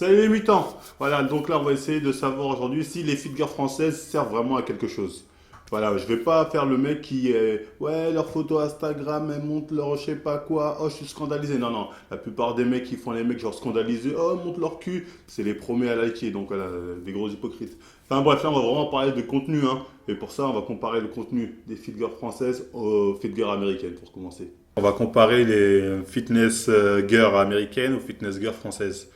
Salut les mutants. Voilà, donc là on va essayer de savoir aujourd'hui si les figures françaises servent vraiment à quelque chose. Voilà, je vais pas faire le mec qui est ouais, leurs photos Instagram, elles montent leur je sais pas quoi, oh je suis scandalisé. Non, non, la plupart des mecs qui font les mecs genre scandalisés, oh montent leur cul, c'est les premiers à liker, donc voilà, des gros hypocrites. Enfin bref, là on va vraiment parler de contenu, hein, et pour ça on va comparer le contenu des figures françaises aux figures américaines pour commencer. On va comparer les fitness girls américaines aux fitness girls françaises.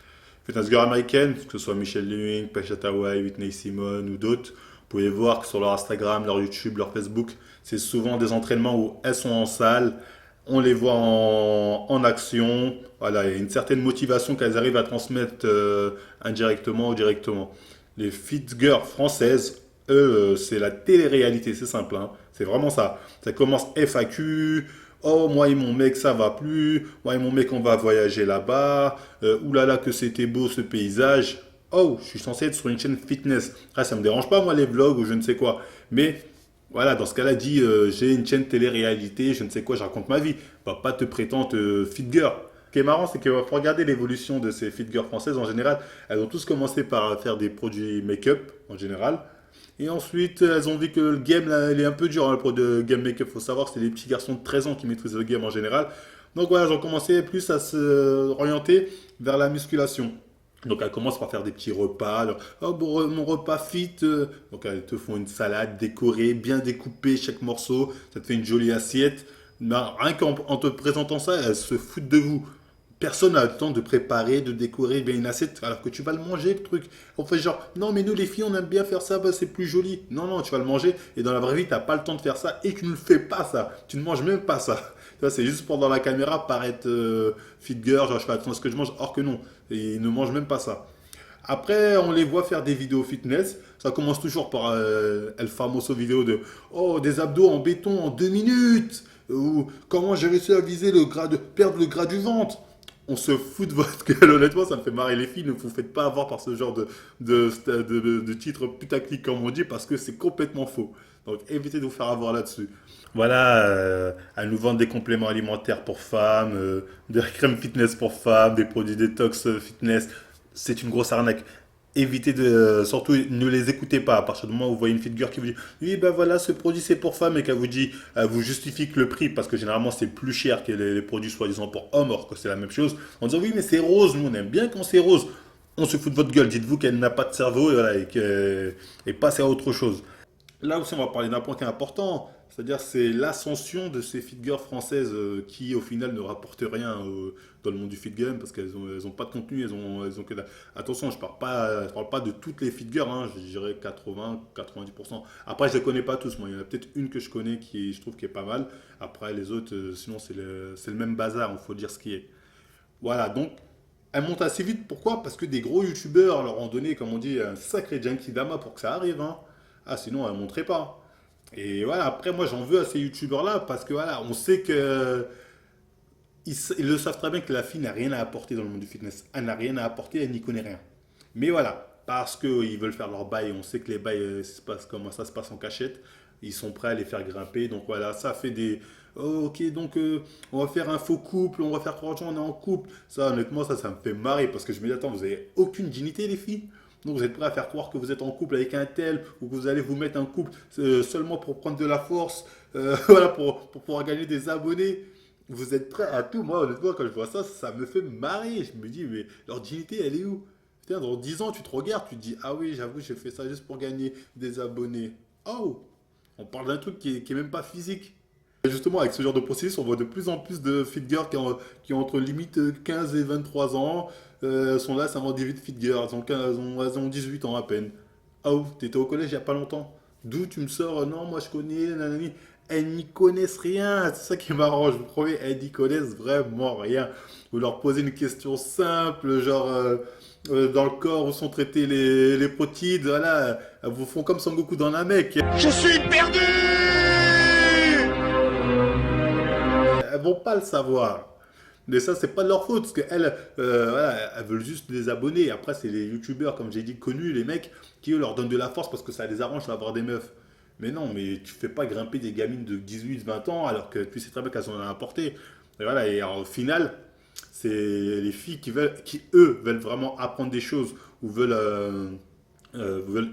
Fitness girls américaines, que ce soit Michelle Lewin, Pacha Tawai, Whitney Simon ou d'autres, vous pouvez voir que sur leur Instagram, leur YouTube, leur Facebook, c'est souvent des entraînements où elles sont en salle, on les voit en action. Voilà, il y a une certaine motivation qu'elles arrivent à transmettre indirectement ou directement. Les fit girls françaises, eux, c'est la télé-réalité, c'est simple, hein. C'est vraiment ça. Ça commence FAQ. Oh, moi et mon mec, ça va plus. Moi et mon mec, on va voyager là-bas. Oulala, que c'était beau ce paysage. Oh, je suis censé être sur une chaîne fitness. Ah, ça me dérange pas, moi, les vlogs ou je ne sais quoi. Mais voilà, dans ce cas-là, dit j'ai une chaîne télé-réalité, je ne sais quoi, je raconte ma vie. Va pas te prétendre fit girl. Ce qui est marrant, c'est que faut regarder l'évolution de ces fit girls françaises en général. Elles ont tous commencé par faire des produits make-up en général. Et ensuite, elles ont vu que le game, là, il est un peu dur, hein, pour le game make-up. Faut savoir que c'est des petits garçons de 13 ans qui maîtrisent le game en général. Donc voilà, elles ont commencé plus à se orienter vers la musculation. Donc elles commencent par faire des petits repas. Alors, oh, bon, mon repas fit. Donc elles te font une salade décorée, bien découpée, chaque morceau. Ça te fait une jolie assiette. Ben, rien qu'en te présentant ça, elles se foutent de vous. Personne n'a le temps de préparer, de décorer bien une assiette alors que tu vas le manger le truc. On fait genre, non mais nous les filles on aime bien faire ça, bah, c'est plus joli. Non, non, tu vas le manger et dans la vraie vie tu n'as pas le temps de faire ça et tu ne le fais pas ça. Tu ne manges même pas ça. Ça c'est juste pour dans la caméra paraître fit girl, genre je fais attention à ce que je mange, or que non. Et ils ne mangent même pas ça. Après, on les voit faire des vidéos fitness. Ça commence toujours par El Famoso vidéo de oh, des abdos en béton en 2 minutes. Ou comment j'ai réussi à viser le gras de perdre le gras du ventre. On se fout de votre gueule, honnêtement, ça me fait marrer les filles. Ne vous faites pas avoir par ce genre de titre putaclic, comme on dit, parce que c'est complètement faux. Donc évitez de vous faire avoir là-dessus. Voilà, elles nous vendent des compléments alimentaires pour femmes, des crèmes fitness pour femmes, des produits détox fitness. C'est une grosse arnaque. Évitez de. Surtout, ne les écoutez pas. À partir du moment où vous voyez une figure qui vous dit oui, ben voilà, ce produit c'est pour femmes et qu'elle vous dit, elle vous justifie que le prix, parce que généralement c'est plus cher que les produits soi-disant pour hommes, alors que c'est la même chose. En disant oui, mais c'est rose, nous on aime bien quand c'est rose. On se fout de votre gueule. Dites-vous qu'elle n'a pas de cerveau et, voilà, et passez à autre chose. Là aussi, on va parler d'un point qui est important, c'est-à-dire c'est l'ascension de ces fit girls françaises qui, au final, ne rapportent rien dans le monde du fit game parce qu'elles ont pas de contenu, elles ont que attention, je parle pas de toutes les fit girls, hein, je dirais 80-90%. Après, je les connais pas tous, moi, il y en a peut-être une que je connais qui, je trouve, qui est pas mal. Après, les autres, sinon, c'est le même bazar, il faut dire ce qui est. Voilà, donc, elles montent assez vite. Pourquoi? Parce que des gros youtubeurs leur ont donné, comme on dit, un sacré Genki Dama pour que ça arrive, hein. Ah, sinon, elles ne montraient pas. Et voilà, après, moi, j'en veux à ces youtubeurs-là parce que voilà, on sait que. Ils le savent très bien que la fille n'a rien à apporter dans le monde du fitness. Elle n'a rien à apporter, elle n'y connaît rien. Mais voilà, parce qu'ils veulent faire leur bail, on sait que les bails, comment ça se passe en cachette, ils sont prêts à les faire grimper. Donc voilà, ça fait des. Oh, ok, donc on va faire un faux couple, on va faire croire qu'on est en couple. Ça, honnêtement, ça me fait marrer parce que je me dis, attends, vous avez aucune dignité, les filles. Donc vous êtes prêts à faire croire que vous êtes en couple avec un tel ou que vous allez vous mettre en couple seulement pour prendre de la force, voilà, pour pouvoir gagner des abonnés. Vous êtes prêts à tout. Moi, honnêtement, quand je vois ça, ça me fait marrer. Je me dis, mais leur dignité, elle est où? Putain, dans 10 ans, tu te regardes, tu te dis, ah oui, j'avoue, j'ai fait ça juste pour gagner des abonnés. Oh, on parle d'un truc qui est même pas physique. Et justement, avec ce genre de processus, on voit de plus en plus de fit girls qui ont entre limite 15 et 23 ans. Sont là, ça vend des fit girls. Elles ont 18 ans à peine. Oh, t'étais au collège il y a pas longtemps. D'où tu me sors non, moi je connais, nanani. Elles n'y connaissent rien. C'est ça qui m'arrange, je vous promets, elles n'y connaissent vraiment rien. Vous leur posez une question simple, genre dans le corps où sont traités les protides, voilà. Elles vous font comme Sangoku dans la mec. Je suis perdu! Elles vont pas le savoir. Mais ça, c'est pas de leur faute, parce qu'elles, voilà, elles veulent juste des abonnés. Après, c'est les youtubeurs, comme j'ai dit, connus, les mecs, qui eux leur donnent de la force parce que ça les arrange d'avoir des meufs. Mais non, mais tu fais pas grimper des gamines de 18-20 ans alors que tu sais très bien qu'elles en ont à apporter. Et voilà, et au final, C'est les filles qui eux, veulent vraiment apprendre des choses ou veulent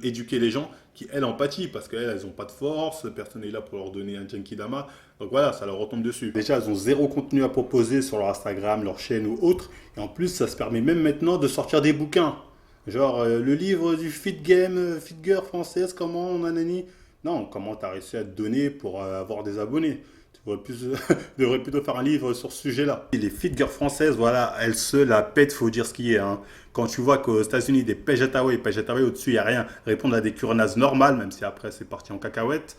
éduquer les gens, qui elles empathisent parce qu'elles, elles n'ont pas de force, personne n'est là pour leur donner un Genkidama. Donc voilà, ça leur retombe dessus. Déjà, elles ont zéro contenu à proposer sur leur Instagram, leur chaîne ou autre. Et en plus, ça se permet même maintenant de sortir des bouquins. Genre le livre du Fit Game, Fit Girl française, comment nanani. Non, comment t'as réussi à te donner pour avoir des abonnés? Tu devrais plutôt faire un livre sur ce sujet-là. Les Fit Girls françaises, voilà, elles se la pètent, faut dire ce qui est. Hein. Quand tu vois qu'aux États-Unis, des Paige Hathaway au-dessus, il n'y a rien, répondent à des curenazes normales, même si après c'est parti en cacahuète.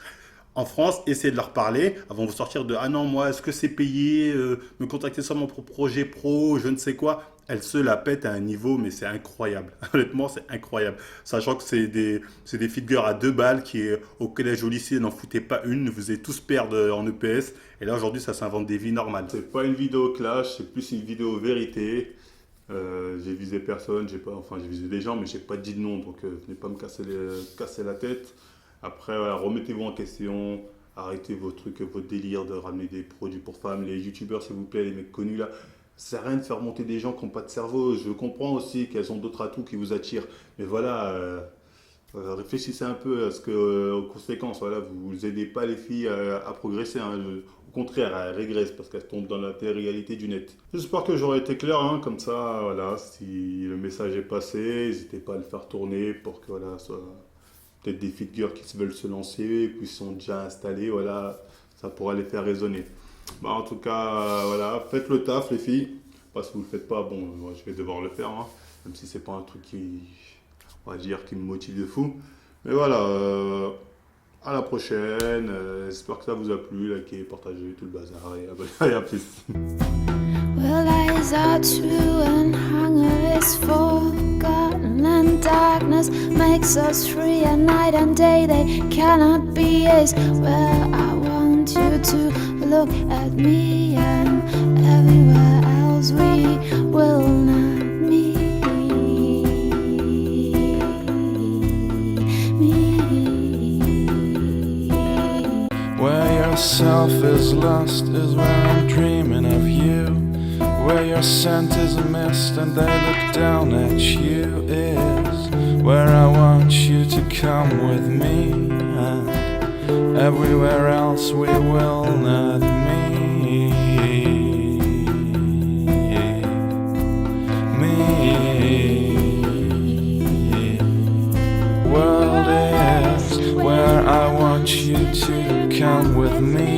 En France, essayez de leur parler avant de vous sortir de ah non, moi, est-ce que c'est payé me contacter sur mon projet pro, je ne sais quoi. Elles se la pètent à un niveau, mais c'est incroyable. Honnêtement, c'est incroyable. Sachant que c'est des figures à 2 balles qui, au collège, au lycée, n'en foutaient pas une, vous faisiez tous perdre en EPS. Et là, aujourd'hui, ça s'invente des vies normales. C'est pas une vidéo clash, c'est plus une vidéo vérité. J'ai visé personne, j'ai visé des gens, mais j'ai pas dit de nom, donc venez pas me casser la tête. Après, voilà, remettez-vous en question, arrêtez vos trucs, votre délire de ramener des produits pour femmes, les youtubeurs s'il vous plaît, les mecs connus là. Ça sert à rien de faire monter des gens qui n'ont pas de cerveau. Je comprends aussi qu'elles ont d'autres atouts qui vous attirent, mais voilà, réfléchissez un peu aux conséquences. Voilà, vous aidez pas les filles à progresser. Hein. Au contraire, elles régressent parce qu'elles tombent dans la télé-réalité du net. J'espère que j'aurai été clair, hein, comme ça, voilà, si le message est passé, n'hésitez pas à le faire tourner pour que voilà, soit peut-être des figures qui veulent se lancer, qui sont déjà installés, voilà, ça pourra les faire raisonner. Bah, en tout cas, voilà, faites le taf les filles. Pas si vous le faites pas, bon, moi je vais devoir le faire, hein, même si c'est pas un truc on va dire, qui me motive de fou. Mais voilà, à la prochaine. J'espère que ça vous a plu, likez, partagez, tout le bazar et à plus. Well, lies are true and hunger is forgotten, and darkness makes us free, and night and day they cannot be is where I want you to look at me, and everywhere else we will not meet. Where yourself is lost is where I'm dreaming of you. Where your scent is a mist and they look down at you is where I want you to come with me, and everywhere else we will not meet. World is where I want you to come with me.